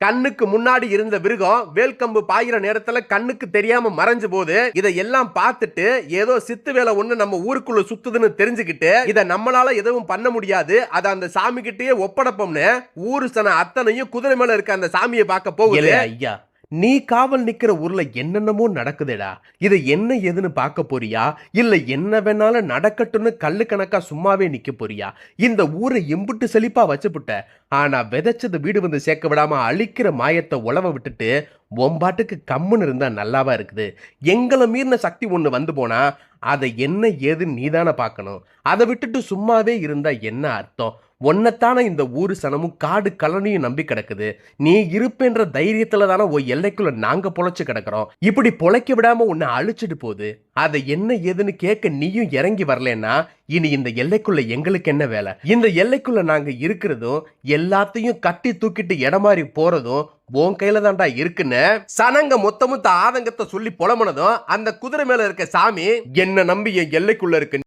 கண்ணுக்கு முன்னாடி இருந்த விருகம் வேல்கம்பு பாயிற நேரத்துல கண்ணுக்கு தெரியாம மறைஞ்சு போது இதையெல்லாம் பார்த்துட்டு ஏதோ சித்து வேலை ஒண்ணு நம்ம ஊருக்குள்ள சுத்துதுன்னு தெரிஞ்சுக்கிட்டு இதை நம்மளால எதுவும் பண்ண முடியாது, அதை அந்த சாமி கிட்டயே ஒப்படைப்போம்னு ஊரு சன அத்தனையும் குதிரை மேல இருக்க அந்த சாமியை பார்க்க போகுது. ஐயா, நீ காவல் நிக்கிற ஊர்ல என்னென்னமோ நடக்குதுடா, இதை என்ன ஏதுன்னு பார்க்க போறியா இல்ல என்ன வேணாலும் நடக்கட்டும்னு கல்லு கணக்கா சும்மாவே நிக்க போறியா? இந்த ஊரை எம்புட்டு செழிப்பா வச்சுப்புட்ட, ஆனா விதைச்சது வீடு வந்து சேர்க்க விடாம அழிக்கிற மாயத்தை உழவ விட்டுட்டு ஒம்பாட்டுக்கு கம்முன்னு இருந்தா நல்லாவா இருக்குது? எங்களை மீறின சக்தி ஒண்ணு வந்து போனா அதை என்ன ஏதுன்னு நீதானே பார்க்கணும். அதை விட்டுட்டு சும்மாவே இருந்தா என்ன அர்த்தம்? ஒன்னத்தானே இந்த ஊரு சனமும் காடு கலனையும் நம்பி கிடக்குது. நீ இருப்பேன்ற தைரியத்துல தானே ஓ எல்லைக்குள்ள நாங்க பொழைச்சு கிடக்கிறோம். இப்படி பொழைக்க விடாம உன்னை அழிச்சிட்டு போகுது. அதை என்ன ஏதுன்னு கேட்க நீயும் இறங்கி வரலன்னா இனி இந்த எல்லைக்குள்ள எங்களுக்கு என்ன வேலை? இந்த எல்லைக்குள்ள நாங்க இருக்கிறதும் எல்லாத்தையும் கட்டி தூக்கிட்டு இடமாறி போறதும் உன் கையில தான்டா இருக்குன்னு சனங்க மொத்தமும் ஆதங்கத்தை சொல்லி புலம்புனதும் அந்த குதிரை மேல இருக்க சாமி என்ன நம்பி என் எல்லைக்குள்ள இருக்கு